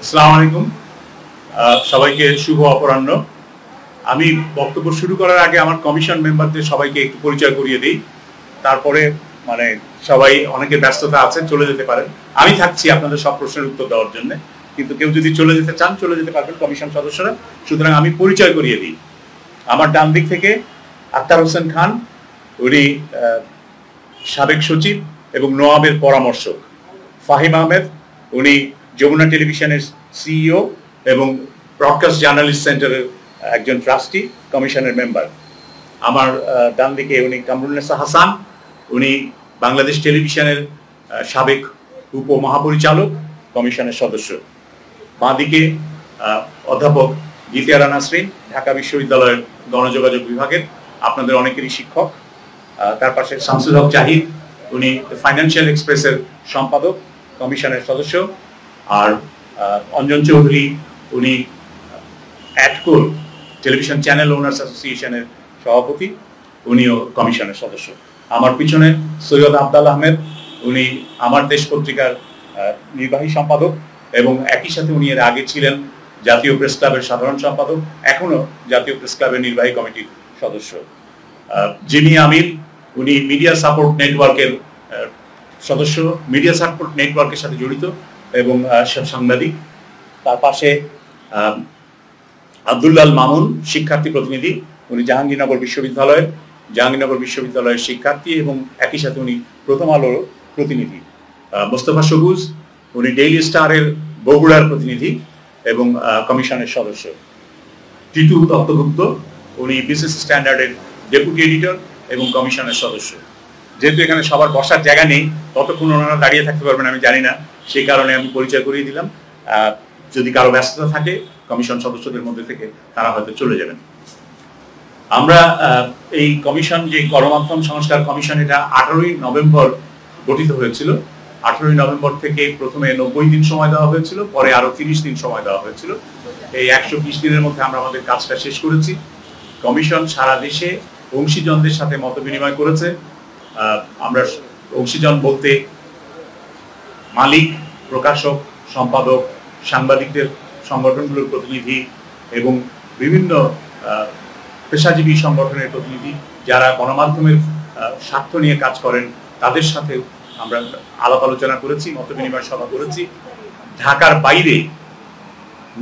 আসসালামু আলাইকুম। সবাইকে শুভ অপরাহ্ন। আমি বক্তব্য শুরু করার আগে আমার কমিশন মেম্বারদের সবাইকে একটু পরিচয় করিয়ে দিই। তারপরে মানে সবাই অনেকের ব্যস্ততা আছে, চলে যেতে পারেন। আমি থাকছি আপনাদের সব প্রশ্নের উত্তর দেওয়ার জন্য, কিন্তু কেউ যদি চলে যেতে চান চলে যেতে পারবেন কমিশন সদস্যরা। সুতরাং আমি পরিচয় করিয়ে দিই। আমার ডান দিক থেকে আক্তার হোসেন খান, উনি সাবেক সচিব এবং নোয়াবের পরামর্শক। ফাহিম আহমেদ, উনি যমুনা টেলিভিশনের সিইও এবং ব্রডকাস্ট জার্নালিস্ট সেন্টারের একজন ট্রাস্টি, কমিশনের মেম্বার। আমার ডান দিকে উনি কামরুন্নেসা হাসান, উনি বাংলাদেশ টেলিভিশনের সাবেক উপমহাপরিচালক, কমিশনের সদস্য। বাঁ দিকে অধ্যাপক গীতিয়ারা নাসরিন, ঢাকা বিশ্ববিদ্যালয়ের গণযোগাযোগ বিভাগের, আপনাদের অনেকেরই শিক্ষক। তার পাশে শামসুল হক জাহিদ, উনি ফাইন্যান্সিয়াল এক্সপ্রেসের সম্পাদক, কমিশনের সদস্য। আর অঞ্জন চৌধুরী, উনি অ্যাটকোর টেলিভিশন চ্যানেল ওনার্স অ্যাসোসিয়েশনের সভাপতি, উনিও কমিশনের সদস্য। আমার পিছনে সৈয়দ আবদাল আহমেদ, উনি আমার দেশ পত্রিকার নির্বাহী সম্পাদক এবং একই সাথে উনি এর আগে ছিলেন জাতীয় প্রেস ক্লাবের সাধারণ সম্পাদক, এখনো জাতীয় প্রেস ক্লাবের নির্বাহী কমিটির সদস্য। জিমি আমির, উনি মিডিয়া সাপোর্ট নেটওয়ার্কের সদস্য, মিডিয়া সাপোর্ট নেটওয়ার্কের সাথে জড়িত এবং সাংবাদিক। তার পাশে আব্দুল্লাল মামুন, শিক্ষার্থী প্রতিনিধি, উনি জাহাঙ্গীরনগর বিশ্ববিদ্যালয়ের শিক্ষার্থী এবং একই সাথে উনি প্রথম আলোর প্রতিনিধি। মোস্তফা সবুজ, উনি ডেইলি স্টারের বগুড়ার প্রতিনিধি এবং কমিশনের সদস্য। টিটু দত্তগুপ্ত, উনি বিসিএস স্ট্যান্ডার্ডের ডেপুটি এডিটর এবং কমিশনের সদস্য। যেহেতু এখানে সবার বসার জায়গা নেই, ততক্ষণ ওনারা দাঁড়িয়ে থাকতে পারবেন আমি জানি না, সেই কারণে আমি পরিচয় করিয়ে দিলাম। যদি কারো ব্যস্ততা থাকে কমিশন সদস্যদের মধ্যে থেকে, তারা হয়তো চলে যাবেন। আমরা এই কমিশন, যে গণমাধ্যম সংস্কার কমিশন, এটা 18ই নভেম্বর গঠিত হয়েছিল। 18ই নভেম্বর থেকে প্রথমে 90 দিন সময় দেওয়া হয়েছিল, পরে আরো 30 দিন সময় দেওয়া হয়েছিল। এই 120 দিনের মধ্যে আমরা আমাদের কাজটা শেষ করেছি। কমিশন সারা দেশে অংশীজনদের সাথে মত বিনিময় করেছে। আমরা অংশীজন বলতে মালিক, প্রকাশক, সম্পাদক, সাংবাদিকদের সংগঠনগুলোর প্রতিনিধি এবং বিভিন্ন পেশাজীবী সংগঠনের প্রতিনিধি, যারা গণমাধ্যমের স্বার্থ নিয়ে কাজ করেন, তাদের সাথে আমরা আলাপ আলোচনা করেছি, মত বিনিময় সভা করেছি। ঢাকার বাইরে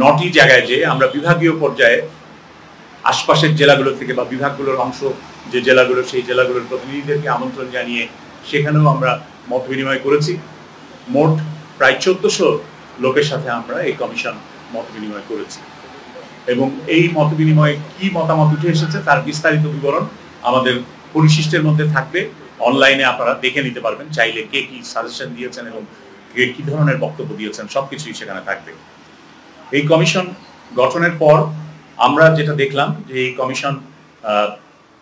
9টি জায়গায় যে আমরা বিভাগীয় পর্যায়ে আশপাশের জেলাগুলো থেকে বা বিভাগগুলোর অংশ যে জেলাগুলো, সেই জেলাগুলোর প্রতিনিধিদেরকে আমন্ত্রণ জানিয়ে সেখানেও আমরা মত বিনিময় করেছি। মোট প্রায় 1400 লোকের সাথে আমরা এই কমিশন মত বিনিময় করেছি এবং এই মত বিনিময়ে কি মতামত উঠে এসেছে তার বিস্তারিত বিবরণ আমাদের পরিশিষ্টের মধ্যে থাকবে। অনলাইনে আপনারা দেখে নিতে পারবেন, চাইলে কে কি সাজেশন দিয়েছেন এবং কে কি ধরনের বক্তব্য দিয়েছেন সবকিছুই সেখানে থাকবে। এই কমিশন গঠনের পর আমরা যেটা দেখলাম যে এই কমিশন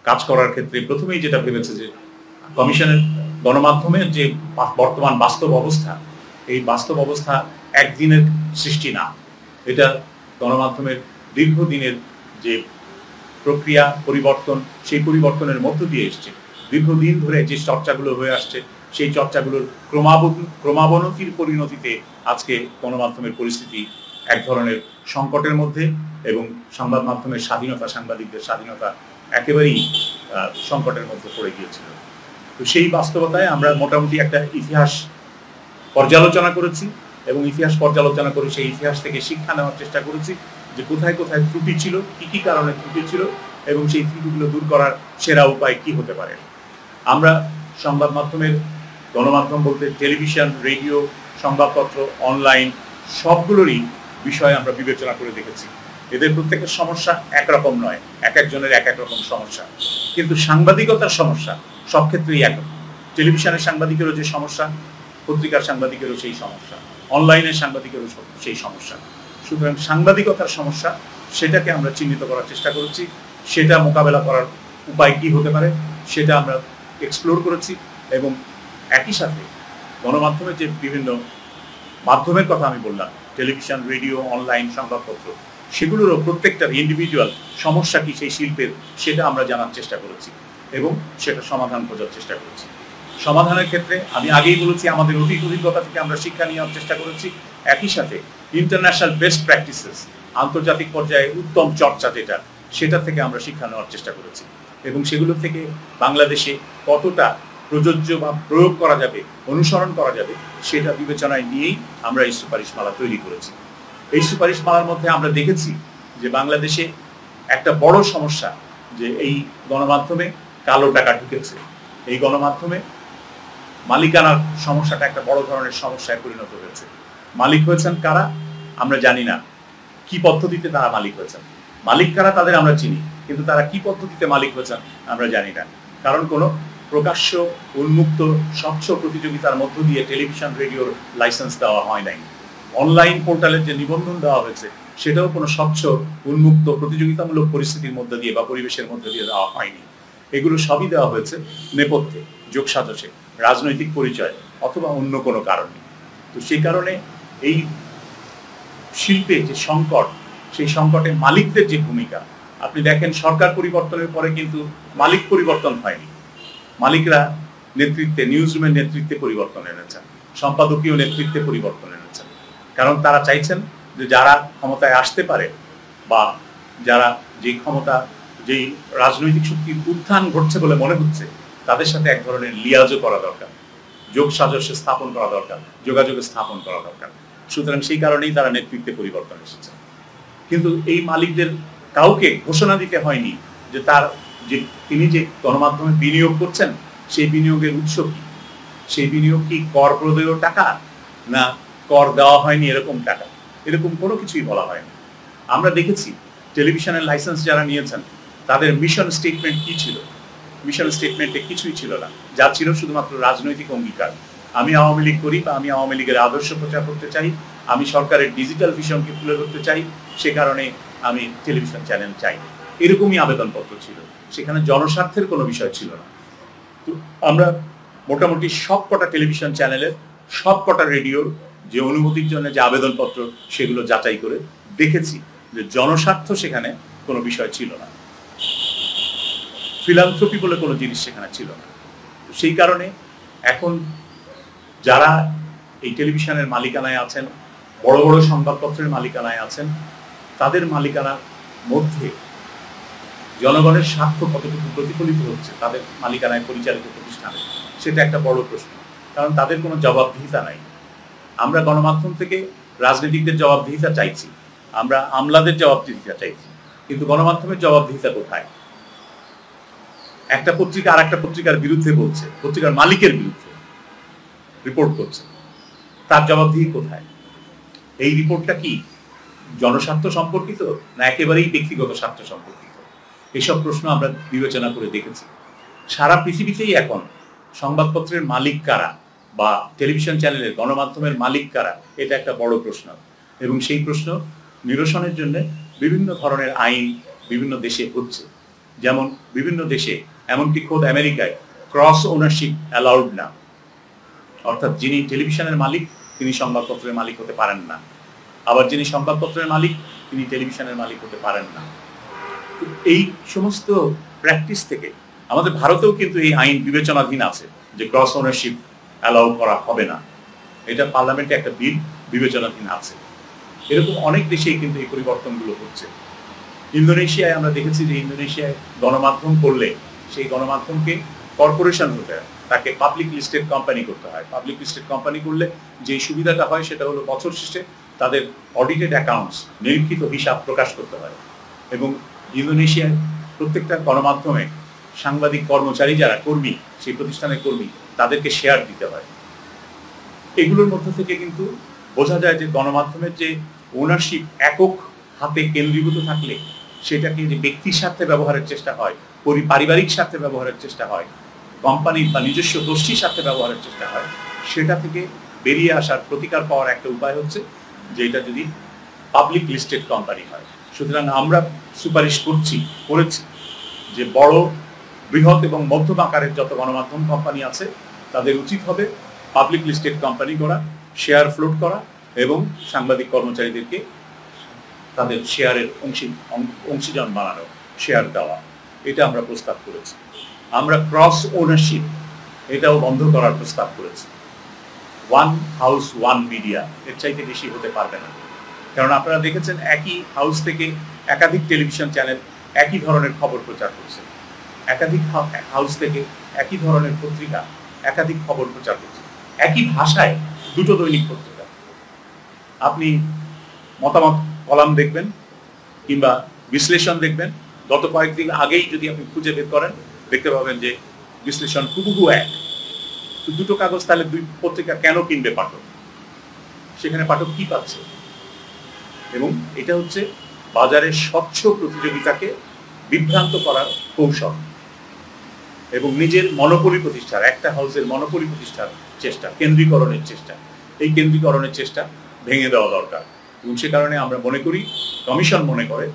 কাজ করার ক্ষেত্রে প্রথমেই যেটা ভেবেছে যে কমিশনের গণমাধ্যমের যে বর্তমান বাস্তব অবস্থা, এই বাস্তব অবস্থা একদিনের সৃষ্টি না, এটা গণমাধ্যমের দীর্ঘদিনের যে প্রক্রিয়া পরিবর্তন, সেই পরিবর্তনের মধ্য দিয়ে এসছে। দীর্ঘদিন ধরে যে চর্চাগুলো হয়ে আসছে, সেই চর্চাগুলোর ক্রমাবনতির পরিণতিতে আজকে গণমাধ্যমের পরিস্থিতি এক ধরনের সংকটের মধ্যে এবং সংবাদ মাধ্যমের স্বাধীনতা, সাংবাদিকদের স্বাধীনতা একেবারেই সংকটের মধ্যে পড়ে গিয়েছিল। তো সেই বাস্তবতায় আমরা মোটামুটি একটা ইতিহাস পর্যালোচনা করেছি এবং ইতিহাস পর্যালোচনা করে সেই ইতিহাস থেকে শিক্ষা নেওয়ার চেষ্টা করেছি যে কোথায় কোথায় ত্রুটি ছিল, কি কি কারণে ত্রুটি ছিল এবং সেই ত্রুটিগুলো দূর করার সেরা উপায় কি হতে পারে। আমরা সংবাদ মাধ্যমের, গণমাধ্যম বলতে টেলিভিশন, রেডিও, সংবাদপত্র, অনলাইন সবগুলোরই বিষয়ে আমরা বিবেচনা করে দেখেছি। এদের প্রত্যেকের সমস্যা একরকম নয়, এক একজনের এক এক রকম সমস্যা, কিন্তু সাংবাদিকতার সমস্যা সব ক্ষেত্রেই এক। টেলিভিশনের সাংবাদিকেরও যে সমস্যা, পত্রিকার সাংবাদিকেরও সেই সমস্যা, অনলাইনের সাংবাদিকেরও সেই সমস্যা। সুতরাং সাংবাদিকতার সমস্যা, সেটাকে আমরা চিহ্নিত করার চেষ্টা করেছি, সেটা মোকাবেলা করার উপায় কি হতে পারে সেটা আমরা এক্সপ্লোর করেছি এবং একই সাথে গণমাধ্যমের যে বিভিন্ন মাধ্যমের কথা আমি বললাম, টেলিভিশন, রেডিও, অনলাইন, সংবাদপত্র, সেগুলোরও প্রত্যেকটার ইন্ডিভিজুয়াল সমস্যা কি সেই শিল্পের, সেটা আমরা জানার চেষ্টা করেছি এবং সেটা সমাধান খোঁজার চেষ্টা করেছি। সমাধানের ক্ষেত্রে আমি আগেই বলেছি আমাদের অতীত অভিজ্ঞতা থেকে আমরা শিক্ষা নেওয়ার চেষ্টা করেছি। একই সাথে ইন্টারন্যাশনাল বেস্ট প্র্যাকটিসেস, আন্তর্জাতিক পর্যায়ে উত্তম চর্চা যেটা, সেটা থেকে আমরা শিক্ষা নেওয়ার চেষ্টা করেছি এবং সেগুলো থেকে বাংলাদেশে কতটা প্রযোজ্য বা প্রয়োগ করা যাবে, অনুসরণ করা যাবে, সেটা বিবেচনায় নিয়েই আমরা এই সুপারিশমালা তৈরি করেছি। এই সুপারিশমালার মধ্যে আমরা দেখেছি যে বাংলাদেশে একটা বড় সমস্যা, যে এই গণমাধ্যমে কালো টাকা ঢুকেছে, এই গণমাধ্যমে মালিকানার সমস্যাটা একটা বড় ধরনের সমস্যায় পরিণত হয়েছে। মালিক হয়েছেন কারা আমরা জানি না, কি পদ্ধতিতে তারা মালিক হয়েছেন। মালিক কারা তাদের আমরা চিনি, কিন্তু তারা কি পদ্ধতিতে মালিক হয়েছেন আমরা জানি না। কারণ কোনো প্রকাশ্য উন্মুক্ত স্বচ্ছ প্রতিযোগিতার মধ্য দিয়ে টেলিভিশন রেডিওর লাইসেন্স দেওয়া হয় নাই। অনলাইন পোর্টালের যে নিবন্ধন দেওয়া হয়েছে সেটাও কোনো স্বচ্ছ উন্মুক্ত প্রতিযোগিতামূলক পরিস্থিতির মধ্যে দিয়ে বা পরিবেশের মধ্যে দিয়ে দেওয়া হয়নি। এগুলো সবই দেওয়া হয়েছে নেপথ্যে, যোগসাজশে, রাজনৈতিক পরিচয় অথবা অন্য কোনো কারণে। তো সেই কারণে এই শিল্পে যে সংকট, সেই সংকটে মালিকদের যে ভূমিকা, আপনি দেখেন সরকার পরিবর্তনের পরে কিন্তু মালিক পরিবর্তন হয়নি। মালিকরা নেতৃত্বে, নিউজ রুমের নেতৃত্বে পরিবর্তন এনেছেন, সম্পাদকীয় নেতৃত্বে পরিবর্তন এনেছেন। কারণ তারা চাইছেন যে যারা ক্ষমতায় আসতে পারে বা যারা যেই ক্ষমতা, যেই রাজনৈতিক শক্তির উত্থান ঘটছে বলে মনে হচ্ছে, তাদের সাথে এক ধরনের লিয়াজও করা দরকার, যোগ সাজস্য স্থাপন করা দরকার, যোগাযোগ স্থাপন করা দরকার। সুতরাং সেই কারণেই তারা নেতৃত্বে পরিবর্তন এসেছে। কিন্তু এই মালিকদের কাউকে ঘোষণা দিতে হয়নি যে তার যে তিনি যে গণমাধ্যমে বিনিয়োগ করছেন সেই বিনিয়োগের উৎস কি, সেই বিনিয়োগ কি কর প্রদেয় টাকা না কর দেওয়া হয়নি এরকম টাকা, এরকম কোনো কিছুই বলা হয়নি। আমরা দেখেছি টেলিভিশনের লাইসেন্স যারা নিয়েছেন তাদের মিশন স্টেটমেন্ট কি ছিল, মিশন স্টেটমেন্টে কিছুই ছিল না, যা ছিল শুধুমাত্র রাজনৈতিক অঙ্গীকার। আমি আওয়ামী লীগ করি বা আমি আওয়ামী লীগের আদর্শ প্রচার করতে চাই, আমি সরকারের ডিজিটাল ভিশনকে তুলে ধরতে চাই, সে কারণে আমি টেলিভিশন চ্যানেল চাই, এরকমই আবেদনপত্র ছিল। সেখানে জনস্বার্থের কোনো বিষয় ছিল না। তো আমরা মোটামুটি সবকটা টেলিভিশন চ্যানেলের, সবকটা রেডিওর যে অনুমতির জন্য যে আবেদনপত্র, সেগুলো যাচাই করে দেখেছি যে জনস্বার্থ সেখানে কোনো বিষয় ছিল না, ফিলান্থ্রপি বলে কোনো জিনিস সেখানে ছিল না। সেই কারণে এখন যারা এই টেলিভিশনের মালিকানায় আছেন, বড় বড় সংবাদপত্রের মালিকানায় আছেন, তাদের মালিকানার মধ্যে জনগণের স্বার্থ কতটুকু প্রতিফলিত হচ্ছে তাদের মালিকানায় পরিচালিত প্রতিষ্ঠানে, সেটা একটা বড় প্রশ্ন। কারণ তাদের কোনো জবাবদিহিতা নাই। আমরা গণমাধ্যম থেকে রাজনীতিকদের জবাবদিহিতা চাইছি, আমরা আমলাদের জবাবদিহিতা চাইছি, কিন্তু গণমাধ্যমের জবাবদিহিতা কোথায়? একটা পত্রিকা আর একটা পত্রিকার বিরুদ্ধে বলছে, পত্রিকার মালিকের বিরুদ্ধে রিপোর্ট করছে, তার জবাবদিহি কোথায়? এই রিপোর্টটা কি জনস্বার্থ সম্পর্কিত না একেবারেই ব্যক্তিগত স্বার্থ সম্পর্কিত? এসব প্রশ্ন আমরা বিবেচনা করে দেখেছি। সারা পৃথিবীতেই এখন সংবাদপত্রের মালিক কারা বা টেলিভিশন চ্যানেলের গণমাধ্যমের মালিক কারা, এটা একটা বড় প্রশ্ন। এবং সেই প্রশ্ন নিরসনের জন্য বিভিন্ন ধরনের আইন বিভিন্ন দেশে হচ্ছে। যেমন বিভিন্ন দেশে, এমনকি খোদ আমেরিকায়, ক্রস ওনারশিপ অ্যালাউড না, অর্থাৎ যিনি টেলিভিশনের মালিক তিনি সংবাদপত্রের মালিক হতে পারেন না, আবার যিনি সংবাদপত্রের মালিক তিনি টেলিভিশনের মালিক হতে পারেন না। এই সমস্ত প্র্যাকটিস থেকে আমাদের ভারতেও কিন্তু এই আইন বিবেচনাধীন আছে যে ক্রস ওনারশিপ অ্যালাউ করা হবে না, এটা পার্লামেন্টে একটা বিল বিবেচনাধীন আছে। এরকম অনেক দেশেই কিন্তু এই পরিবর্তনগুলো হচ্ছে। ইন্দোনেশিয়ায় আমরা দেখেছি যে ইন্দোনেশিয়ায় গণমাধ্যম করলে সেই গণমাধ্যমকে কর্পোরেশন হতে হয়, তাকে পাবলিক লিস্টেড কোম্পানি করতে হয়। পাবলিক লিস্টেড কোম্পানি করলে যে সুবিধাটা হয় সেটা হলো বছর শেষে তাদের অডিটেড অ্যাকাউন্টস, নিরীক্ষিত হিসাব প্রকাশ করতে হয়। এবং ইন্দোনেশিয়ায় প্রত্যেকটা গণমাধ্যমে সাংবাদিক কর্মচারী যারা কর্মী, সেই প্রতিষ্ঠানের কর্মী, তাদেরকে শেয়ার দিতে হয়। এগুলোর মধ্যে থেকে কিন্তু বোঝা যায় যে গণমাধ্যমের যে ওনারশিপ একক হাতে কেন্দ্রীভূত থাকলে সেটাকে যে ব্যক্তির স্বার্থে ব্যবহারের চেষ্টা হয়, পারিবারিক স্বার্থে ব্যবহারের চেষ্টা হয়, কোম্পানির বা নিজস্ব গোষ্ঠীর স্বার্থে ব্যবহারের চেষ্টা হয়, সেটা থেকে বেরিয়ে আসার, প্রতিকার পাওয়ার একটা উপায় হচ্ছে যে এটা যদি পাবলিক লিস্টেড কোম্পানি হয়। সুতরাং আমরা সুপারিশ করেছি যে বড়, বৃহৎ এবং মধ্যম আকারের যত গণমাধ্যম কোম্পানি আছে তাদের উচিত হবে পাবলিক লিস্টেড কোম্পানি করা, শেয়ার ফ্লোট করা এবং সাংবাদিক কর্মচারীদেরকে তাদের শেয়ারের অংশীজন বানানো, শেয়ার দেওয়া। এটা আমরা প্রস্তাব করেছি। আমরা ক্রস ওনারশিপ এটাও বন্ধ করার প্রস্তাব করেছি। ওয়ান হাউস ওয়ান মিডিয়া, এর চাইতে বেশি হতে পারবে না। কারণ আপনারা দেখেছেন একই হাউস থেকে একাধিক টেলিভিশন চ্যানেল একই ধরনের খবর প্রচার করছে, একাধিক হাউস থেকে একই ধরনের পত্রিকা একাধিক খবর প্রচার করছে, একই ভাষায় দুটো দৈনিক পত্রিকা। আপনি মতামত কলাম দেখবেন কিংবা বিশ্লেষণ দেখবেন, গত কয়েকদিন আগেই যদি আপনি খুঁজে বের করেন দেখতে পাবেন যে বিশ্লেষণ হুবহু এক। তো দুটো কাগজ তাহলে দুই পত্রিকা কেন কিনবে পাঠক? সেখানে পাঠক কি পাচ্ছে? এবং এটা হচ্ছে বাজারের স্বচ্ছ প্রতিযোগিতাকে বিভ্রান্ত করার কৌশল এবং নিজের মনোপলি প্রতিষ্ঠার, একটা হাউসের মনোপলি প্রতিষ্ঠার চেষ্টা, কেন্দ্রীকরণের চেষ্টা। এই কেন্দ্রীকরণের চেষ্টা ভেঙে দেওয়া দরকার এবং সে কারণে আমরা মনে করি, কমিশন মনে করে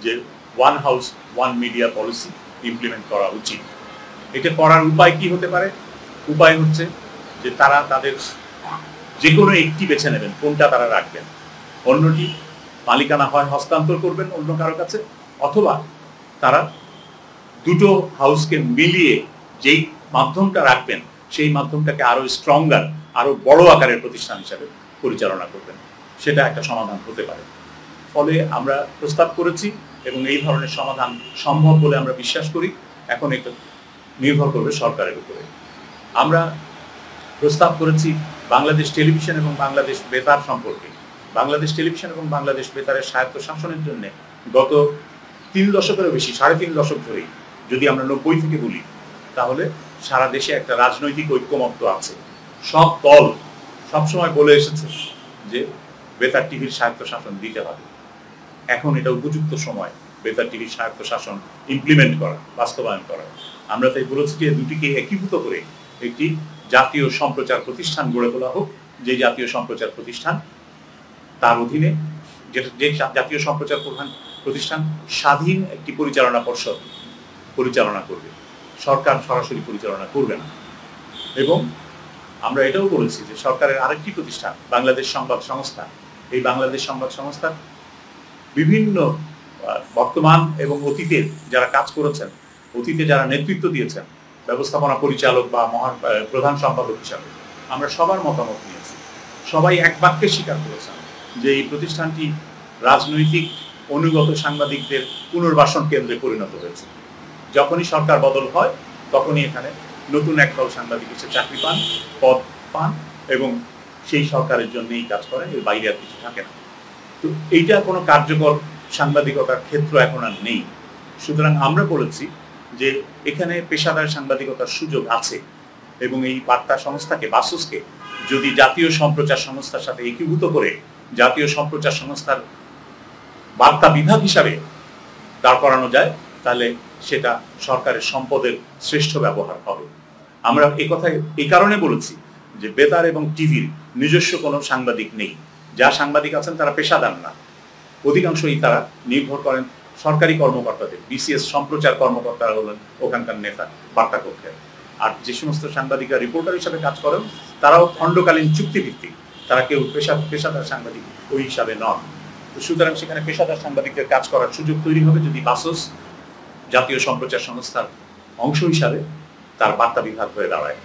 যে one house one media policy implement করা উচিত। এটা করার উপায় কি হতে পারে? উপায় হচ্ছে যে তারা তাদের যে কোনো একটি বেছে নেবেন, কোনটা তারা রাখবেন, অন্যটি মালিকানা হয় হস্তান্তর করবেন অন্য কারো কাছে, অথবা তারা দুটো হাউসকে মিলিয়ে যেই মাধ্যমটা রাখবেন সেই মাধ্যমটাকে আরো স্ট্রঙ্গার, আরো বড় আকারের প্রতিষ্ঠান হিসাবে পরিচালনা করবেন। সেটা একটা সমাধান হতে পারে। ফলে আমরা প্রস্তাব করেছি এবং এই ধরনের সমাধান সম্ভব বলে আমরা বিশ্বাস করি। এখন এটা নির্ভর করবে সরকারের উপরে। আমরা প্রস্তাব করেছি বাংলাদেশ টেলিভিশন এবং বাংলাদেশ বেতার সম্পর্কে। বাংলাদেশ টেলিভিশন এবং বাংলাদেশ বেতারের স্বায়ত্ত শাসনের জন্য গত 3 দশকেরও বেশি, 3.5 দশক ধরেই যদি আমরা 90 থেকে বলি, তাহলে সারা দেশে একটা রাজনৈতিক ঐক্যমত্য আছে। সব দল সবসময় বলে এসেছে যে বেতার টিভির স্বায়ত্ত শাসন দিতে হবে। এখন এটা উপযুক্ত সময় বেতার টিভির স্বায়ত্ত শাসন ইমপ্লিমেন্ট করা, বাস্তবায়ন করা। আমরা তাই বলেছি যে দুটিকে একীভূত করে একটি জাতীয় সম্প্রচার প্রতিষ্ঠান গড়ে তোলা হোক, যে জাতীয় সম্প্রচার প্রতিষ্ঠান তার অধীনে যে জাতীয় সম্প্রচার প্রতিষ্ঠান স্বাধীন একটি পরিচালনা পর্ষদ পরিচালনা করবে, সরকার সরাসরি পরিচালনা করবে না। এবং আমরা এটাও বলেছি যে সরকারের আরেকটি প্রতিষ্ঠান বাংলাদেশ সংবাদ সংস্থা, এই বাংলাদেশ সংবাদ সংস্থার বিভিন্ন বর্তমান এবং অতীতের যারা কাজ করেছেন, অতীতে যারা নেতৃত্ব দিয়েছেন ব্যবস্থাপনা পরিচালক বা প্রধান সম্পাদক হিসাবে, আমরা সবার মতামত নিয়েছি। সবাই এক বাক্যে স্বীকার করেছেন যে এই প্রতিষ্ঠানটি রাজনৈতিক অনুগত সাংবাদিকদের পুনর্বাসন কেন্দ্রে পরিণত হয়েছে। যখনই সরকার বদল হয় তখনই এখানে নতুন একদল সাংবাদিক এসে চাকরি পান, পদ পান এবং সেই সরকারের জন্যই কাজ করেন, এর বাইরে আর কিছু থাকে না। তো এইটা কোনো কার্যকর সাংবাদিকতার ক্ষেত্র এখন আর নেই। সুতরাং আমরা বলেছি যে এখানে পেশাদার সাংবাদিকতার সুযোগ আছে এবং এই বার্তা সংস্থাকে, বাসসকে যদি জাতীয় সম্প্রচার সংস্থার সাথে একীভূত করে জাতীয় সম্প্রচার সংস্থার বার্তা বিভাগ হিসাবে দাঁড় করানো যায়, তাহলে সেটা সরকারের সম্পদের শ্রেষ্ঠ ব্যবহার হবে। আমরা এই কথায় এই কারণে বলেছি যে বেতার এবং টিভির নিজস্ব কোনো সাংবাদিক নেই। যা সাংবাদিক আছেন তারা পেশাদার না, অধিকাংশই তারা নির্ভর করেন সরকারি কর্মকর্তাদের, বিসিএস সম্প্রচার কর্মকর্তারা হলেন ওখানকার নেতা বার্তা কক্ষের। আর যে সমস্ত সাংবাদিকরা রিপোর্টার হিসাবে কাজ করেন তারাও খণ্ডকালীন চুক্তিভিত্তিক, তারা কেউ পেশাদার সাংবাদিক ওই হিসাবে নন। তো সুতরাং সেখানে পেশাদার সাংবাদিকদের কাজ করার সুযোগ তৈরি হবে যদি বাসস জাতীয় সম্প্রচার সংস্থার অংশ হিসাবে তার বার্তা বিভাগ হয়ে দাঁড়ায়।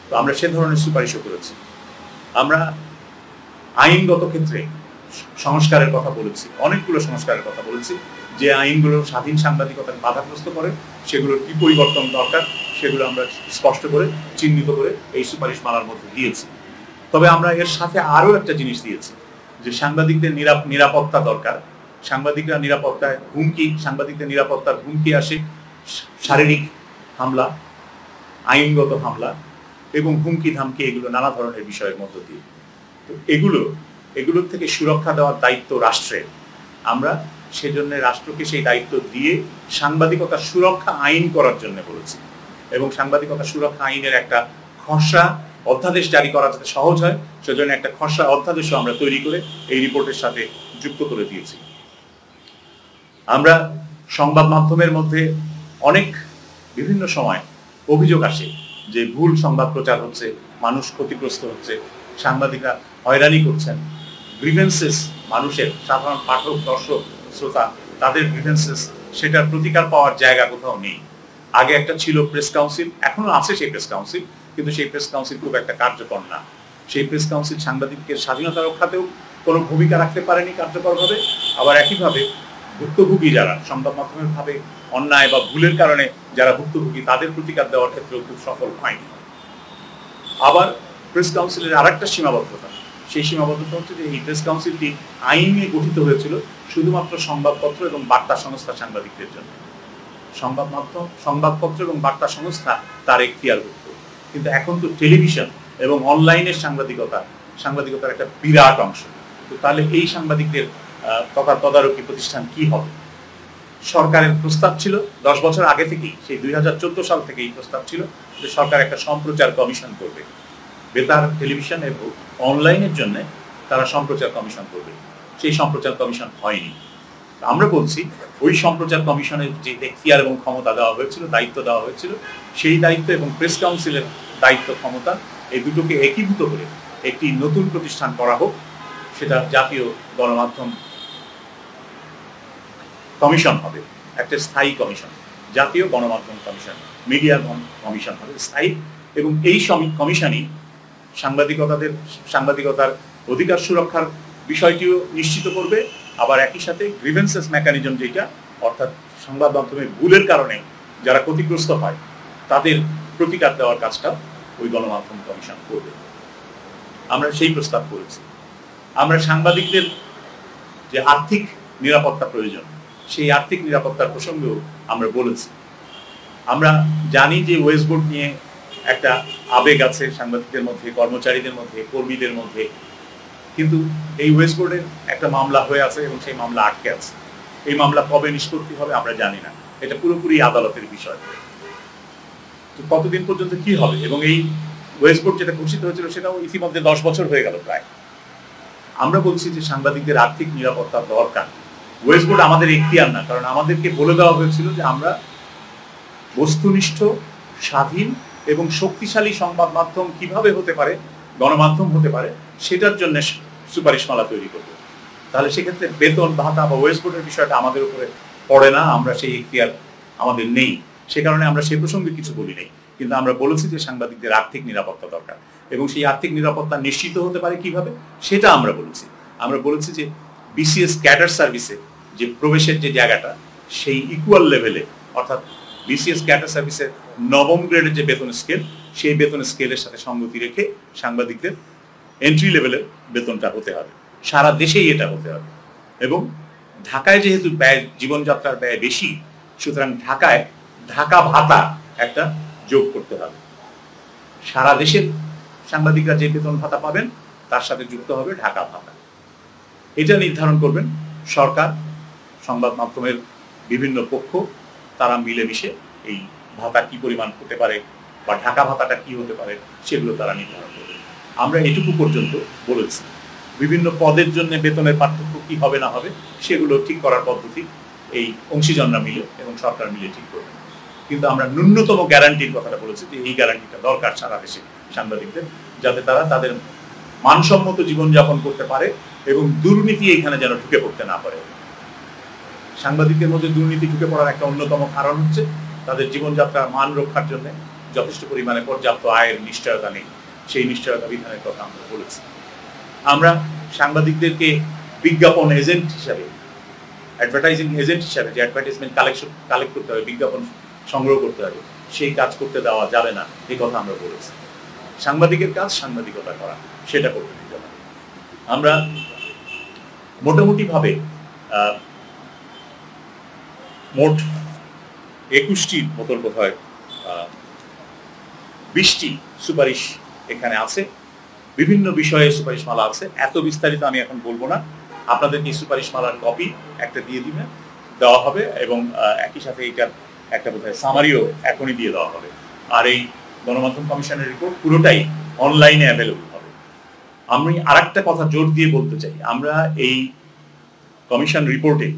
তো আমরা সে ধরনের সুপারিশও করেছি। আমরা আইনগত ক্ষেত্রে সংস্কারের কথা বলেছি, অনেকগুলো সংস্কারের কথা বলেছি। যে আইনগুলো স্বাধীন সাংবাদিকতাকে বাধাগ্রস্ত করে সেগুলোর কি পরিবর্তন দরকার সেগুলো আমরা স্পষ্ট করে চিহ্নিত করে এই সুপারিশ মালার মধ্যে দিয়েছি। তবে আমরা এর সাথে আরও একটা জিনিস দিয়েছি যে সাংবাদিকদের নিরাপত্তা দরকার। সাংবাদিকরা নিরাপত্তায় হুমকি, সাংবাদিকদের নিরাপত্তার হুমকি আসে শারীরিক হামলা, আইনগত হামলা এবং হুমকি ধামকি, এগুলো নানা ধরনের বিষয়ের মধ্য দিয়ে। তো এগুলোর থেকে সুরক্ষা দেওয়ার দায়িত্ব রাষ্ট্রের। আমরা সেজন্য রাষ্ট্রকে সেই দায়িত্ব দিয়ে সাংবাদিকতা সুরক্ষা আইন করার জন্য বলেছি এবং সাংবাদিকতা সুরক্ষা আইনের একটা খসড়া অধ্যাদেশ জারি করা যাতে সহজ হয় সেজন্য একটা খসড়া অধ্যাদেশও আমরা তৈরি করে এই রিপোর্টের সাথে যুক্ত করে দিয়েছি। আমরা সংবাদ মাধ্যমের মধ্যে অনেক বিভিন্ন সময় অভিযোগ আসে যে ভুল সংবাদ প্রচার হচ্ছে, মানুষ ক্ষতিগ্রস্ত হচ্ছে, সাংবাদিকরা হয়রানি করছেন। গ্রিভেন্সেস, মানুষের সাধারণ পাঠক, দর্শক, শ্রোতা, তাদের গ্রিভেন্সেস, সেটার প্রতিকার পাওয়ার জায়গা কোথাও নেই। আগে একটা ছিল প্রেস কাউন্সিল, এখনো আছে সেই প্রেস কাউন্সিল, কিন্তু সেই প্রেস কাউন্সিল খুব একটা কার্যকর না। সেই প্রেস কাউন্সিল সাংবাদিকের স্বাধীনতা রক্ষাতেও কোনো ভূমিকা রাখতে পারেনি কার্যকরভাবে, আবার একইভাবে ভুক্তভোগী যারা সংবাদ মাধ্যমের ভাবে অন্যায় বা ভুলের কারণে যারা ভুক্তভোগী তাদের প্রতিকার দেওয়ার ক্ষেত্রেও খুব সফল হয়নি। আবার প্রেস কাউন্সিলের আরেকটা সীমাবদ্ধতা, সেই সীমাবদ্ধতা হচ্ছে যে এই প্রেস কাউন্সিলটি আইনে গঠিত হয়েছিল শুধুমাত্র সংবাদপত্র এবং বার্তা সংস্থা সাংবাদিকদের জন্য। সংবাদপত্র এবং বার্তা সংস্থা তার এখতিয়ারভুক্ত, কিন্তু এখন তো টেলিভিশন এবং অনলাইনের সাংবাদিকতার একটা বিরাট অংশ। তো তাহলে এই সাংবাদিকদের তদারকি প্রতিষ্ঠান কি হবে? সরকারের প্রস্তাব ছিল 10 বছর আগে থেকেই, সেই 2014 সাল থেকেই প্রস্তাব ছিল যে সরকার একটা সম্প্রচার কমিশন করবে, বেতার, টেলিভিশন এবং অনলাইনের জন্য তারা সম্প্রচার কমিশন করবে। সেই সম্প্রচার কমিশন হয়নি। আমরা বলছি ওই সম্প্রচার কমিশনের যে এখতিয়ার এবং ক্ষমতা দেওয়া হয়েছিল, দায়িত্ব দেওয়া হয়েছিল, সেই দায়িত্ব এবং প্রেস কাউন্সিলের দায়িত্ব ক্ষমতা এই দুটোকে একীভূত করে একটি নতুন প্রতিষ্ঠান করা হোক। সেটা জাতীয় গণমাধ্যম কমিশন হবে, একটা স্থায়ী কমিশন, জাতীয় গণমাধ্যম কমিশন, মিডিয়া কমিশন হবে স্থায়ী। এবং এই কমিশনই সাংবাদিকতার অধিকার সুরক্ষার বিষয়টিও নিশ্চিত করবে, আবার একই সাথে গ্রিভেন্সেস মেকানিজম, যেটা অর্থাৎ সংবাদ মাধ্যমে ভুলের কারণে যারা ক্ষতিগ্রস্ত হয় তাদের প্রতিকার দেওয়ার কাজটা ওই গণমাধ্যম কমিশন করবে। আমরা সেই প্রস্তাব করেছি। আমরা সাংবাদিকদের যে আর্থিক নিরাপত্তা প্রয়োজন, সেই আর্থিক নিরাপত্তার প্রসঙ্গেও আমরা বলেছি। আমরা জানি যে ওয়েস্ট বোর্ড নিয়ে একটা আবেগ আছে সাংবাদিকদের মধ্যে, কর্মচারীদের মধ্যে, কর্মীদের মধ্যে, কিন্তু এই ওয়েস্ট বোর্ডের একটা মামলা হয়ে আছে এবং সেই মামলা আটকে আছে। এই মামলা কবে নিষ্পত্তি হবে আমরা জানি না, এটা পুরোপুরি আদালতের বিষয়। তো কতদিন পর্যন্ত কি হবে? এবং এই ওয়েস্ট বোর্ড যেটা ঘোষিত হয়েছিল সেটাও ইতিমধ্যে 10 বছর হয়ে গেল প্রায়। আমরা বলছি যে সাংবাদিকদের আর্থিক নিরাপত্তার দরকার। ওয়েস্ট বোর্ড আমাদের এখতিয়ার না, কারণ আমাদেরকে বলে দেওয়া হয়েছিল যে আমরা বস্তুনিষ্ঠ, স্বাধীন এবং শক্তিশালী সংবাদ মাধ্যম কিভাবে হতে পারে, গণমাধ্যম হতে পারে, সেটার জন্য সুপারিশমালা তৈরি করব। তাহলে সেক্ষেত্রে বেতন ভাতা বা ওয়েস্ট বোর্ডের বিষয়টা আমাদের উপরে পড়ে না, আমরা সেই এখতিয়ার আমাদের নেই, সে কারণে আমরা সেই প্রসঙ্গে কিছু বলি নাই। কিন্তু আমরা বলেছি যে সাংবাদিকদের আর্থিক নিরাপত্তা দরকার, এবং সেই আর্থিক নিরাপত্তা নিশ্চিত হতে পারে কিভাবে সেটা আমরা বলেছি। আমরা বলেছি যে বিসিএস ক্যাডার সার্ভিসে যে প্রবেশের যে জায়গাটা, সেই ইকুয়াল লেভেলে, অর্থাৎ বিসিএস ক্যাডার সার্ভিসের 9ম গ্রেডের যে বেতন স্কেল, সেই বেতন স্কেলের সাথে সঙ্গতি রেখে সাংবাদিকদের এন্ট্রি লেভেলের বেতনটা হতে হবে, সারা দেশেই এটা হতে হবে। এবং ঢাকায় যেহেতু জীবনযাত্রার ব্যয় বেশি, সুতরাং ঢাকা ভাতা একটা যোগ করতে হবে। সারা দেশের সাংবাদিকরা যে বেতন ভাতা পাবেন তার সাথে যুক্ত হবে ঢাকা ভাতা। এটা নির্ধারণ করবেন সরকার, সংবাদ মাধ্যমের বিভিন্ন পক্ষ, তারা মিলেমিশে এই ভাতা কি পরিমাণ হতে পারে বা ঢাকা ভাতাটা কি হতে পারে সেগুলো তারা নির্ধারণ করবে। আমরা এটুকু পর্যন্ত বলেছি। বিভিন্ন পদের জন্য বেতনের পার্থক্য কি হবে না হবে সেগুলো ঠিক করার পদ্ধতি এই অংশীজনরা মিলে এবং সরকার মিলে ঠিক করবে। কিন্তু আমরা ন্যূনতম গ্যারান্টির কথাটা বলেছি যে এই গ্যারান্টিটা দরকার সারা দেশে সাংবাদিকদের, যাতে তারা তাদের মানসম্মত জীবনযাপন করতে পারে এবং দুর্নীতি এইখানে যেন ঢুকে পড়তে না পারে। সাংবাদিকদের মধ্যে দুর্নীতি ঢুকে পড়ার একটা অন্যতম কারণ হচ্ছে তাদের জীবনযাত্রার মান রক্ষার জন্য যথেষ্ট পরিমাণে পর্যাপ্ত আয়ের নিশ্চয়তা নেই। সেই নিশ্চয়তা বিধানের কথা আমরা বলেছি। আমরা সাংবাদিকদেরকে বিজ্ঞাপন এজেন্ট হিসাবে, অ্যাডভার্টাইজিং এজেন্ট হিসাবে, যে অ্যাডভার্টাইজমেন্ট কালেক্ট করতে হবে, বিজ্ঞাপন সংগ্রহ করতে হবে, সেই কাজ করতে দেওয়া যাবে না, এই কথা আমরা বলেছি। সাংবাদিকের কাজ সাংবাদিকতা করা, সেটা করতে দিতে হবে। আমরা মোটামুটিভাবে মোট 21টির মতন বোধহয় 20টি সুপারিশ এখানে আছে, বিভিন্ন বিষয়ে সুপারিশমালা আছে। এত বিস্তারিত আমি এখন বলবো না, আপনাদেরকে সুপারিশমালার কপি একটা দিয়ে দেওয়া হবে এবং একই সাথে এইটার একটা বোধহয় সামারিও এখনই দিয়ে দেওয়া হবে। আর এই গণমাধ্যম কমিশনের রিপোর্ট পুরোটাই অনলাইনে অ্যাভেলেবল হবে। আমি আরেকটা কথা জোর দিয়ে বলতে চাই, আমরা এই কমিশন রিপোর্টে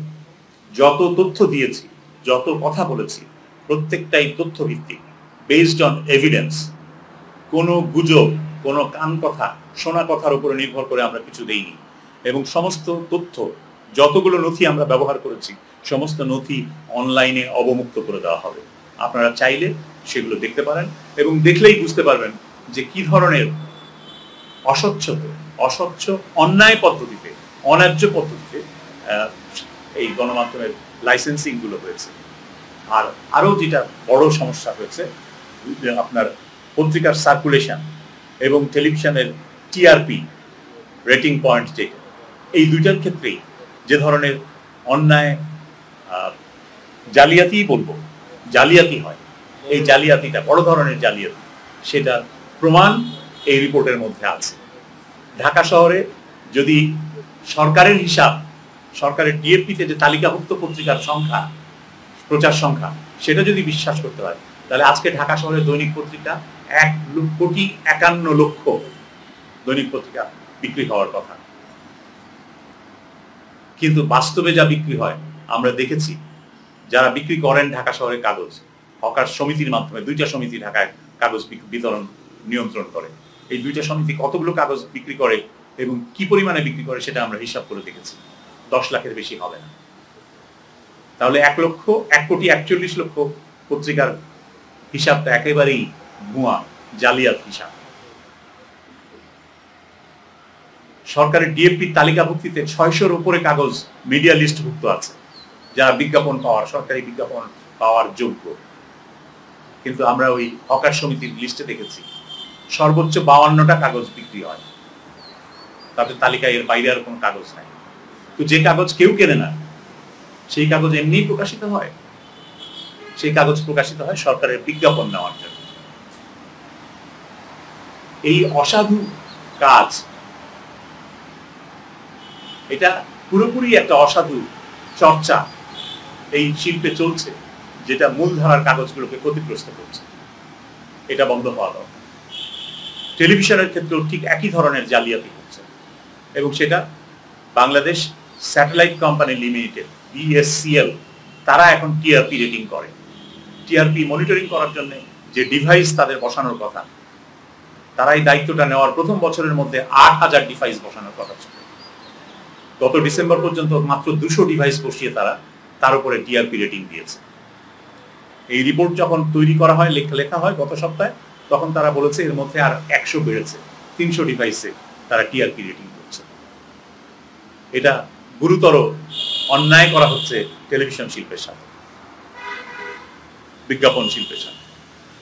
যত তথ্য দিয়েছি, যত কথা বলেছি, প্রত্যেকটাই তথ্য ভিত্তিক, বেসড অন এভিডেন্স। কোনো গুজব, কোনো কান কথা, শোনা কথার উপরে নির্ভর করে আমরা কিছু দেইনি। এবং সমস্ত তথ্য, যতগুলো নথি আমরা ব্যবহার করেছি, সমস্ত নথি অনলাইনে অবমুক্ত করে দেওয়া হবে। আপনারা চাইলে সেগুলো দেখতে পারেন এবং দেখলেই বুঝতে পারবেন যে কি ধরনের অস্বচ্ছ অন্যায় পদ্ধতিতে অন্যায্য পদ্ধতিতে এই গণমাধ্যমের লাইসেন্সিং গুলো হয়েছে। আর আরো যেটা বড় সমস্যা হয়েছে, আপনার পত্রিকার সার্কুলেশন এবং টেলিভিশনের টিআরপি রেটিং পয়েন্ট, যেটা এই দুইটার ক্ষেত্রেই যে ধরনের অন্যায়, জালিয়াতি বলবো, জালিয়াতি হয়, এই জালিয়াতিটা বড় ধরনের জালিয়াতি, সেটা প্রমাণ এই রিপোর্টের মধ্যে আছে। ঢাকা শহরে যদি সরকারের হিসাব, সরকারের ডিএফপিতে যে তালিকাভুক্ত পত্রিকার সংখ্যা, প্রচার সংখ্যা, সেটা যদি বিশ্বাস করতে হয়, তাহলে আজকে ঢাকা শহরের দৈনিক পত্রিকা 1,51,00,000 দৈনিক পত্রিকা বিক্রি হওয়ার কথা। কিন্তু বাস্তবে যা বিক্রি হয় আমরা দেখেছি, যারা বিক্রি করেন ঢাকা শহরে কাগজ, হকার সমিতির মাধ্যমে, 2টা সমিতি ঢাকায় কাগজ বিতরণ নিয়ন্ত্রণ করে। এই 2টা সমিতি কতগুলো কাগজ বিক্রি করে এবং কি পরিমাণে বিক্রি করে সেটা আমরা হিসাব করে দেখেছি, 10 লাখের বেশি হবে না। তাহলে 1,41,00,000 পত্রিকার হিসাবটা একেবারেই ভুয়া, জালিয়াত হিসাব। সরকারের ডিএফপি তালিকাভুক্তিতে 600-র উপরে কাগজ মিডিয়া লিস্টভুক্ত আছে, যারা বিজ্ঞাপন পাওয়ার, সরকারি বিজ্ঞাপন পাওয়ার যোগ্য। কিন্তু আমরা ওই হকার সমিতির লিস্টে দেখেছি সর্বোচ্চ 52টা কাগজ বিক্রি হয়, তাদের তালিকায় এর বাইরে আর কোনো কাগজ নাই। তো যে কাগজ কেউ কেনে না, সেই কাগজ এমনি প্রকাশিত হয়, সেই কাগজ প্রকাশিত হয় সরকারের বিজ্ঞাপন নেওয়ার জন্য। এই অসাধু কাজ, এটা পুরোপুরি একটা অসাধু চর্চা এই শিল্পে চলছে, যেটা মূলধারার কাগজগুলোকে ক্ষতিগ্রস্ত করছে। এটা বন্ধ হওয়া দরকার। টেলিভিশনের ক্ষেত্রেও ঠিক একই ধরনের জালিয়াতি হচ্ছে, এবং সেটা Bangladesh satellite company limited, BSCL, তারা এখন টিআরপি রেটিং করে। টিআরপি মনিটরিং করার জন্য যে ডিভাইস তাদের বসানোর কথা, তারা এই দায়িত্বটা নেওয়ার প্রথম বছরের মধ্যে 8,000 ডিভাইস বসানোর কথা ছিল। গত ডিসেম্বর পর্যন্ত মাত্র 200 ডিভাইস বসিয়ে তারা তার উপরে টিআরপি রেটিং দিয়েছে। এই রিপোর্ট যখন তৈরি করা হয়, লেখা হয় গত সপ্তাহে, তখন তারা বলেছে এর মধ্যে আর 100 বেড়েছে, 300 ডিভাইসে তারা টিআরপি রেটিং করছে। এটা গুরুতর অন্যায় করা হচ্ছে টেলিভিশন শিল্পের সাথে, বিজ্ঞাপন শিল্পের সাথে।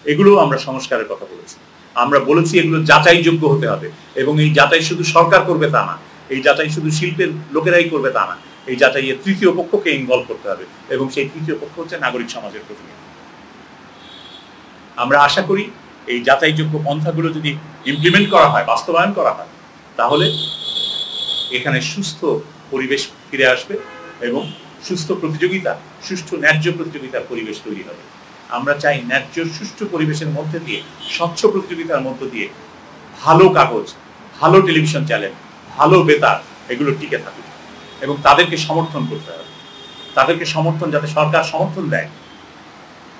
এগুলো আমরা সংস্কারের কথা বলেছি। আমরা বলেছি এগুলো যাচাইযোগ্য হতে হবে, এবং এই যাচাই শুধু সরকার করবে তা না, এই যাচাই শুধু শিল্পের লোকেরাই করবে তা না, এই যাচাইয়ে তৃতীয় পক্ষকে ইনভলভ করতে হবে, এবং সেই তৃতীয় পক্ষ হচ্ছে নাগরিক সমাজের প্রতিনিধি। আমরা আশা করি এই যাচাইযোগ্য পন্থাগুলো যদি ইমপ্লিমেন্ট করা হয়, বাস্তবায়ন করা হয়, তাহলে এখানে সুস্থ পরিবেশ ফিরে আসবে এবং সুস্থ প্রতিযোগিতা, সুষ্ঠু ন্যায্য প্রতিযোগিতার পরিবেশ তৈরি হবে। আমরা চাই ন্যায্য সুষ্ঠু পরিবেশের মধ্যে দিয়ে, স্বচ্ছ প্রতিযোগিতার মধ্য দিয়ে ভালো কাগজ, ভালো টেলিভিশন চ্যানেল, ভালো বেতার, এগুলো টিকে থাকুক, এবং তাদেরকে সমর্থন করতে হবে। তাদেরকে সমর্থন যাতে সরকার সমর্থন দেয়,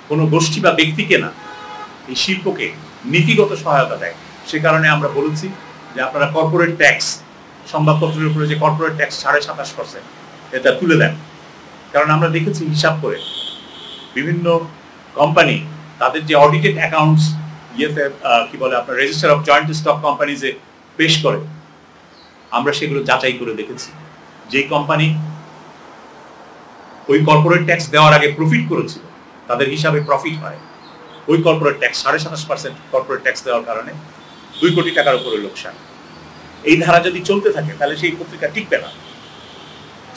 কোনো গোষ্ঠী বা ব্যক্তিকে না, এই শিল্পকে নীতিগত সহায়তা দেয়। সে কারণে আমরা বলেছি যে আপনারা কর্পোরেট ট্যাক্স, সংবাদপত্রের উপরে যে কর্পোরেট ট্যাক্স 27.5%, এটা তুলে দেন। কারণ আমরা দেখেছি হিসাব করে বিভিন্ন কোম্পানি তাদের যে অডিটেড অ্যাকাউন্টস কি বলে আপনার রেজিস্টার অফ জয়েন্ট স্টক কোম্পানিজে পেশ করে, আমরা সেগুলো যাচাই করে দেখেছি। যে কোম্পানি ওই কর্পোরেট ট্যাক্স দেওয়ার আগে প্রফিট করেছিল, তাদের হিসাবে প্রফিট হয়, ওই কর্পোরেট ট্যাক্স 27.5% কর্পোরেট ট্যাক্স দেওয়ার কারণে 2 কোটি টাকার উপরে লোকসান। এই ধারা যদি চলতে থাকে তাহলে সেই পত্রিকা টিকবে না।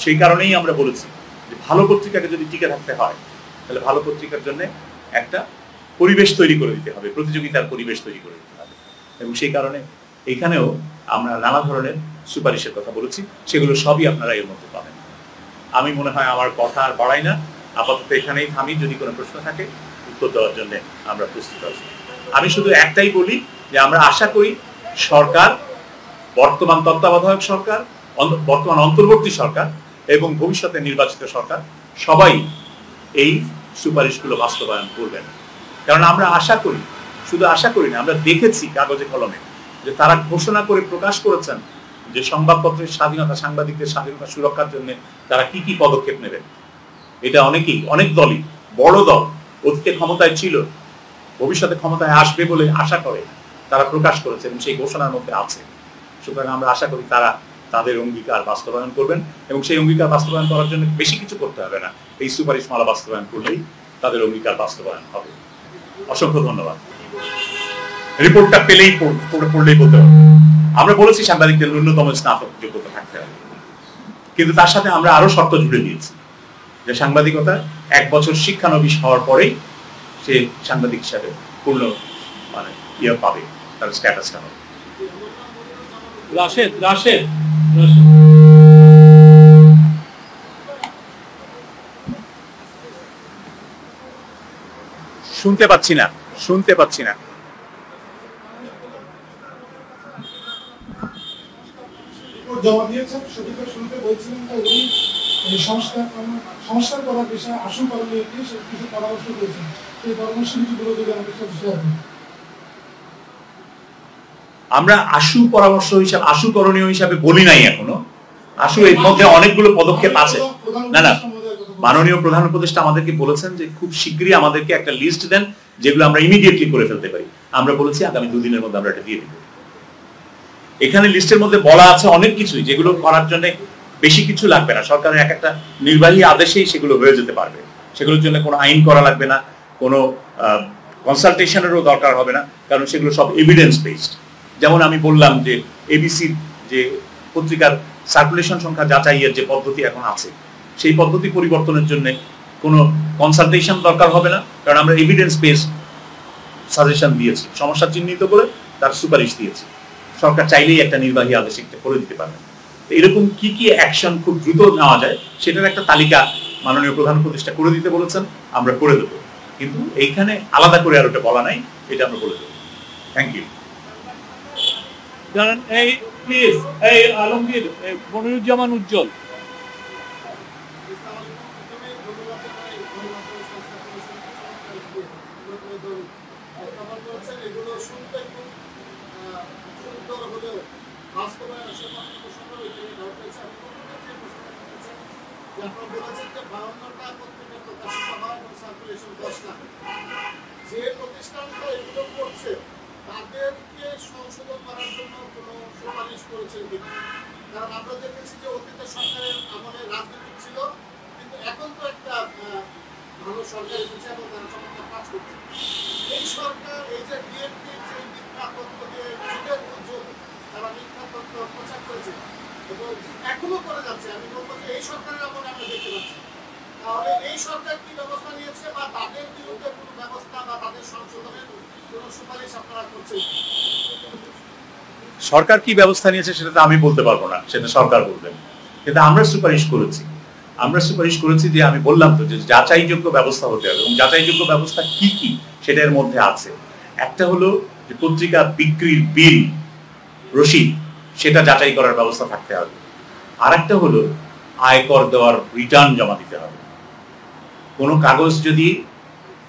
সেই কারণেই আমরা বলেছি যে ভালো পত্রিকাকে যদি টিকে থাকতে হয়, তাহলে ভালো পত্রিকার জন্য একটা পরিবেশ তৈরি করে দিতে হবে, প্রতিযোগিতার পরিবেশ তৈরি করে দিতে হবে। এবং সেই কারণে এখানেও আমরা নানা ধরনের সুপারিশের কথা বলেছি, সেগুলো সবই আপনারা এর মধ্যে পাবেন। আমি মনে হয় আমার কথা আর বাড়াই না, আপাতত এখানেই থামি। যদি কোনো প্রশ্ন থাকে উত্তর দেওয়ার জন্য আমরা প্রস্তুত আছি। আমি শুধু একটাই বলি যে আমরা আশা করি সরকার, বর্তমান তত্ত্বাবধায়ক সরকার, বর্তমান অন্তর্বর্তী সরকার এবং ভবিষ্যতে নির্বাচিত সরকার সবাই এই সুপারিশগুলো বাস্তবায়ন করবেন। কারণ আমরা আশা করি, শুধু আশা করি না, আমরা দেখেছি কাগজে কলমে যে তারা ঘোষণা করে প্রকাশ করেছেন যে সংবাদপত্রের স্বাধীনতা, সাংবাদিকদের স্বাধীনতা সুরক্ষার জন্য তারা কি কি পদক্ষেপ নেবেন। এটা অনেকেই, অনেক দলই, বড় দল অতীতে ক্ষমতায় ছিল, ভবিষ্যতে ক্ষমতায় আসবে বলে আশা করে তারা প্রকাশ করেছে এবং সেই ঘোষণার মধ্যে আছে। সুতরাং আমরা আশা করি তারা তাদের অঙ্গীকার বাস্তবায়ন করবেন এবং সেই অঙ্গীকার বাস্তবায়ন করার জন্য বেশি কিছু করতে হবে না, এই সুপারিশমালা বাস্তবায়ন করলেই তাদের অঙ্গীকার বাস্তবায়ন হবে। অসংখ্য ধন্যবাদ। রিপোর্টটা পেলেই পড়লেই বলতে হবে। আমরা বলেছি সাংবাদিকদের ন্যূনতম স্নাতক যোগ্যতা থাকতে হবে, কিন্তু তার সাথে আমরা আরো শর্ত জুড়ে দিয়েছি যে সাংবাদিকতা 1 বছর শিক্ষানবিশ হওয়ার পরেই সে সাংবাদিক হিসাবে পূর্ণ ইয়ে পাবে, তার স্ট্যাটাসটা হবে। রাশেদ শুনতে পাচ্ছি না। জমা দিয়েছেন সঠিকভাবে শুনতে বলছিলেন যে উনি সংস্কার করার বিষয়ে আশু করণীয় কিছু পরামর্শ দিয়েছেন, সেই পরামর্শ কিছুগুলো যদি আমাদের সাথে শেয়ার করেন। আমরা আশু করণীয় হিসাবে বলি নাই এখনো। আশু এর মধ্যে অনেকগুলো পদক্ষেপ আছে। না, মাননীয় প্রধান উপদেষ্টা আমাদেরকে বলেছেন যে খুব শীঘ্রই আমাদেরকে একটা লিস্ট দেন যেগুলো আমরা ইমিডিয়েটলি করে ফেলতে পারি। আমরা বলেছি আগামী 2 দিনের মধ্যে আমরা এটা দিয়ে দিব। এখানে লিস্টের মধ্যে বলা আছে অনেক কিছুই, যেগুলো করার জন্য বেশি কিছু লাগবে না, সরকারের একটা নির্বাহী আদেশেই সেগুলো হয়ে যেতে পারবে। সেগুলোর জন্য কোনো আইন করা লাগবে না, কোনো কনসালটেশনেরও দরকার হবে না, কারণ সেগুলো সব এভিডেন্স বেসড। যেমন আমি বললাম যে এবিসির যে পত্রিকার সার্কুলেশন সংখ্যা যাচাইয়ের যে পদ্ধতি এখন আছে, সেই পদ্ধতি পরিবর্তনের জন্য কোনো কনসালটেশন দরকার হবে না, কারণ আমরা এভিডেন্স বেসড সাজেশন দিয়েছি, সমস্যা চিহ্নিত করে তার সুপারিশ দিয়েছি। সরকার চাইলেই একটা নির্বাহী আদেশ করে দিতে পারবে। এরকম কি কি অ্যাকশন খুব দ্রুত নেওয়া যায় সেটার একটা তালিকা মাননীয় প্রধান উপদেষ্টা করে দিতে বলেছেন, আমরা করে দেবো। কিন্তু এইখানে আলাদা করে আর ওটা বলা নাই, এটা আমরা বলে দেবো। Thank you. জানেন এই প্লিজ এই আলমগীর মনিরুজ্জামান উজ্জ্বল। যে প্রতিষ্ঠানটা এগুলো করছে তাদেরকে সংশোধন করার জন্য কোনো সুপারিশ করেছেন কিনা? কারণ আমরা দেখেছি যে অতীত সরকারের আমলে রাজনৈতিক ছিল, কিন্তু এখন তো একটা ভালো সরকার এসেছে এবং তারা চমৎকার কাজ করছে। এই সরকার এই যে বিএনপির যে মিথ্যা তথ্য দিয়ে যুগের যুগ তারা মিথ্যা তথ্য প্রচার করেছে এবং এখনো করে যাচ্ছে, আমি বলবো যে এই সরকারের আমলে আমরা দেখতে পাচ্ছি। তাহলে এই সরকার কি ব্যবস্থা নিয়েছে বা তাদের বিরুদ্ধে কোনো ব্যবস্থা বা তাদের সংশোধনের কোনো সুপারিশ আপনারা করছেন? সরকার কি ব্যবস্থা নিয়েছে সেটা তো আমি বলতে পারবো না, সেটা সরকার বলবেন। কিন্তু আমরা সুপারিশ করেছি যে আমি বললাম তো যে যাচাইযোগ্য ব্যবস্থা হতে হবে, এবং যাচাইযোগ্য ব্যবস্থা কি কি সেটার মধ্যে আছে। একটা হলো যে পত্রিকা বিক্রির বিল রসিদ সেটা যাচাই করার ব্যবস্থা থাকতে হবে। আর একটা হলো আয়কর দেওয়ার রিটার্ন জমা দিতে হবে। কোনো কাগজ যদি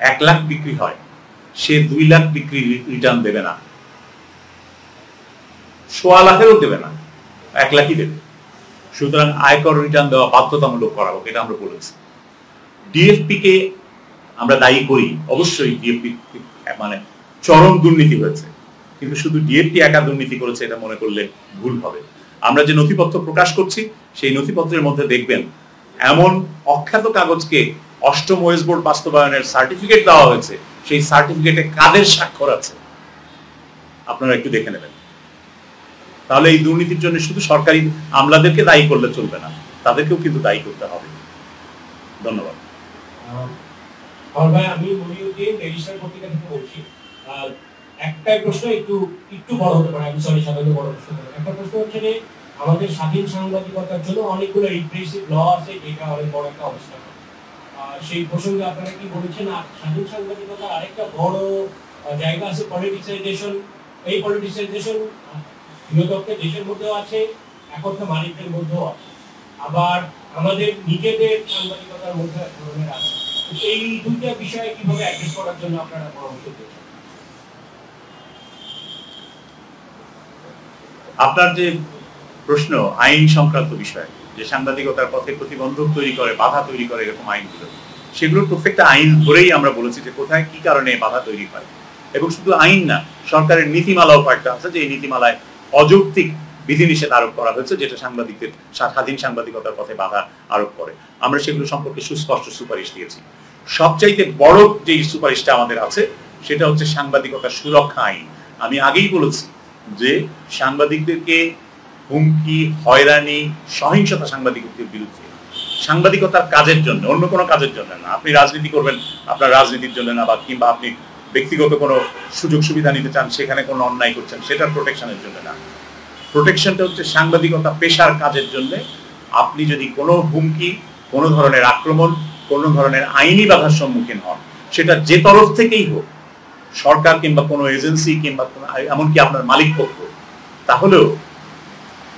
1 লাখ বিক্রি হয়, সে 2 লাখ বিক্রি রিটার্ন দেবে না, 1.25 লাখেরও দেবে না, 1 লাখই দেবে। সুতরাং আয়কর রিটার্ন দেওয়া বাধ্যতামূলক করা হোক, এটা আমরা বলেছি। ডিএফপি কে আমরা দায়ী করি, অবশ্যই ডিএফপি মানে চরম দুর্নীতি হয়েছে, কিন্তু শুধু ডিএফপি একা দুর্নীতি করেছে এটা মনে করলে ভুল হবে। আমরা যে নথিপত্র প্রকাশ করছি সেই নথিপত্রের মধ্যে দেখবেন এমন অখ্যাত কাগজকে 8ম ওয়েজ বোর্ড বাস্তবায়নের সার্টিফিকেট দেওয়া হয়েছে, সেই সার্টিফিকেটে কাদের স্বাক্ষর আছে আপনারা একটু দেখে নেবেন। তাহলে এই দুর্নীতির জন্য শুধু সরকারি আমলাদেরকে দায়ী করলে চলবে না, তাদেরকেও কিন্তু দায়ী করতে হবে। ধন্যবাদ। আমি মনিউদ্দিন রেজিস্টার পত্রিকা থেকে বলছি। একটাই প্রশ্ন একটু বড় হতে পারে, আমি সরি সাধারণ বড় প্রশ্ন। একটা প্রশ্ন হচ্ছে যে আমাদের স্বাধীন সাংবাদিকতার জন্য অনেকগুলো রিপ্রেসিভ ল আছে, যেটা অনেক বড় একটা অবস্থা। সেই প্রসঙ্গে আপনারা কি বলেছেন? স্বাধীন সাংবাদিকতার আরেকটা বড় জায়গা আছে পলিটিসাইজেশন। এই পলিটিসাইজেশন বৃহত্তর দেশের মধ্যেও আছে, একত্র মালিকদের মধ্যেও আছে, আবার আমাদের নিজেদের সাংবাদিকতার মধ্যে এক ধরনের আছে। এই দুইটা বিষয়ে কিভাবে অ্যাড্রেস করার জন্য আপনারা পরামর্শ দিচ্ছেন? আপনার যে প্রশ্ন আইন সংক্রান্ত বিষয়, যে সাংবাদিকতার পথে প্রতিবন্ধক তৈরি করে, বাধা তৈরি করে এরকম আইনগুলো, সেগুলোর প্রত্যেকটা আইন ধরেই আমরা বলেছি যে কোথায় কি কারণে বাধা তৈরি হয়। এবং শুধু আইন না, সরকারের নীতিমালাও কয়েকটা আছে, যে এই নীতিমালায় অযৌক্তিক বিধিনিষেধ আরোপ করা হয়েছে, যেটা সাংবাদিকদের স্বাধীন সাংবাদিকতার পথে বাধা আরোপ করে। আমরা সেগুলো সম্পর্কে সুস্পষ্ট সুপারিশ দিয়েছি। সবচাইতে বড় যে সুপারিশটা আমাদের আছে সেটা হচ্ছে সাংবাদিকতা সুরক্ষা আইন। আমি আগেই বলেছি যে সাংবাদিকদেরকে হুমকি, হয়রানি, সহিংসতা সাংবাদিকদের বিরুদ্ধে, সাংবাদিকতার কাজের জন্য, অন্য কোনো কাজের জন্য না। আপনি রাজনীতি করবেন আপনার রাজনীতির জন্য না, বা কিংবা আপনি ব্যক্তিগত কোনো সুযোগ সুবিধা নিতে চান, সেখানে কোনো অন্যায় করছেন, সেটার প্রোটেকশনের জন্য না। প্রোটেকশনটা হচ্ছে সাংবাদিকতা পেশার কাজের জন্য। আপনি যদি কোনো হুমকি, কোনো ধরনের আক্রমণ, কোনো ধরনের আইনি বাধার সম্মুখীন হন, সেটা যে তরফ থেকেই হোক, সরকার কিংবা কোনো এজেন্সি কিংবা এমনকি আপনার মালিক পক্ষ, তাহলেও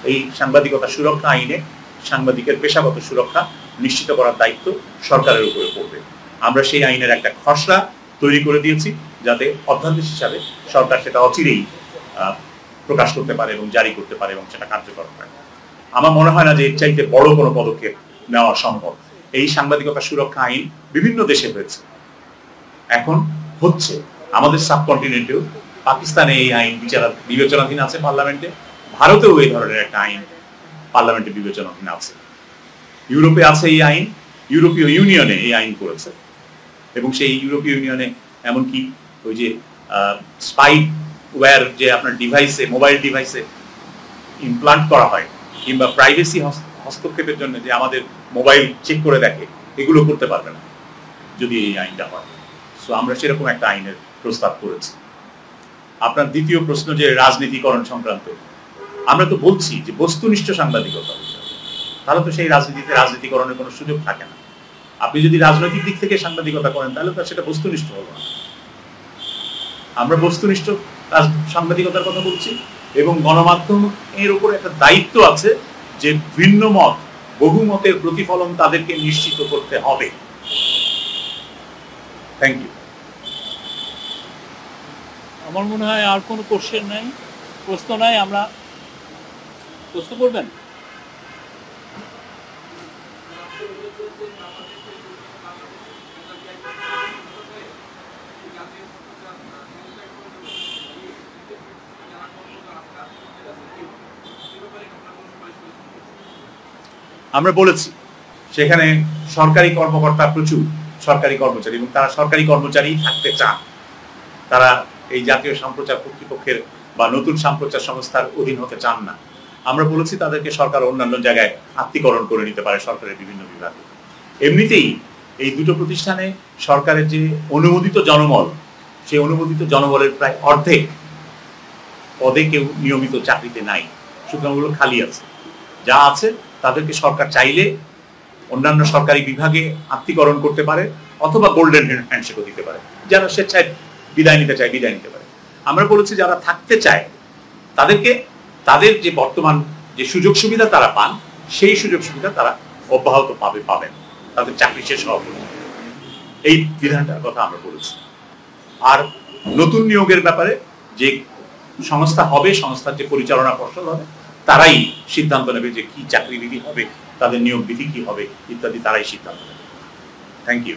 এই সাংবাদিকতা সুরক্ষা আইনে সাংবাদিকের পেশাগত সুরক্ষা নিশ্চিত করার দায়িত্ব সরকারের উপরে পড়বে। আমরা সেই আইনের একটা খসড়া তৈরি করে দিয়েছি, যাতে অধ্যাদেশ হিসাবে সরকার সেটা অচিরেই প্রকাশ করতে পারে এবং জারি করতে পারে এবং সেটা কার্যকর হয়। আমার মনে হয় না যে এর চাইতে বড় কোনো পদক্ষেপ নেওয়া সম্ভব। এই সাংবাদিকতা সুরক্ষা আইন বিভিন্ন দেশে হয়েছে, এখন হচ্ছে আমাদের সাবকন্টিনেন্টেও। পাকিস্তানে এই আইন বিবেচনাধীন আছে পার্লামেন্টে, ভারতেও এই ধরনের একটা আইন পার্লামেন্টে বিবেচনাধীন আছে, ইউরোপে আছে এই আইন, ইউরোপীয় ইউনিয়নে এই আইন করেছে। এবং সেই ইউরোপীয় ইউনিয়নে এমনকি ওই যে স্পাইওয়্যার যে আপনার ডিভাইসে, মোবাইল ডিভাইসে ইমপ্লান্ট করা হয়, কিংবা প্রাইভেসি হস্তক্ষেপের জন্য যে আমাদের মোবাইল চেক করে দেখে, এগুলো করতে পারবে না যদি এই আইনটা হয়। সো আমরা সেরকম একটা আইনের প্রস্তাব করেছি। আপনার দ্বিতীয় প্রশ্ন যে রাজনীতিকরণ সংক্রান্ত, আমরা তো বলছি যে বস্তুনিষ্ঠ সাংবাদিকতা, তাহলে তো সেই রাজনীতিকরণের কোনো সুযোগ থাকে না। আপনি যদি রাজনৈতিক দিক থেকে সাংবাদিকতা করেন তাহলে তো সেটা বস্তুনিষ্ঠ হলো না। আমরা বস্তুনিষ্ঠ সাংবাদিকতার কথা বলছি, এবং গণমাধ্যম এর উপর একটা দায়িত্ব আছে যে ভিন্ন মত, বহুমতের প্রতিফলন তাদেরকে নিশ্চিত করতে হবে। Thank you. আমার মনে হয় আর কোনো কোশ্চেন নাই, প্রশ্ন নাই। আমরা প্রশ্ন করবেন? আমরা বলেছি সেখানে সরকারি কর্মকর্তা প্রচুর, সরকারি কর্মচারী, এবং তারা সরকারি কর্মচারী থাকতে চান। তারা এই জাতীয় সম্প্রচার কর্তৃপক্ষের বা নতুন সম্প্রচার সংস্থার অধীন হতে চান না। আমরা বলেছি তাদেরকে সরকার অন্যান্য জায়গায় আত্মীকরণ করে নিতে পারে, সরকারের বিভিন্ন বিভাগে। এমনিতেই এই দুটো প্রতিষ্ঠানে সরকারের যে অনুমোদিত জনবল, সেই অনুমোদিত জনবলের প্রায় অর্ধেক পদে কেউ নিয়মিত চাকরিতে নাই, সুতরাং ওগুলো খালি আছে। যা আছে তাদেরকে সরকার চাইলে অন্যান্য সরকারি বিভাগে আত্মীকরণ করতে পারে, অথবা গোল্ডেন হ্যান্ডশেকও দিতে পারে। যারা স্বেচ্ছায় বিদায় নিতে চায় বিদায় নিতে পারে। আমরা বলেছি যারা থাকতে চায় তাদেরকে তাদের যে বর্তমান যে সুযোগ সুবিধা তারা পান, সেই সুযোগ সুবিধা তারা অব্যাহত পাবেন, তাদের চাকরি শেষ হওয়া পর্যন্ত। এই বিধানটার কথা আমরা বলেছি। আর নতুন নিয়োগের ব্যাপারে যে সংস্থা হবে, সংস্থার যে পরিচালনা পর্ষদ হবে, তারাই সিদ্ধান্ত নেবে যে কি চাকরি বিধি হবে, তাদের নিয়োগ বিধি কি হবে ইত্যাদি, তারাই সিদ্ধান্ত নেবে। Thank you.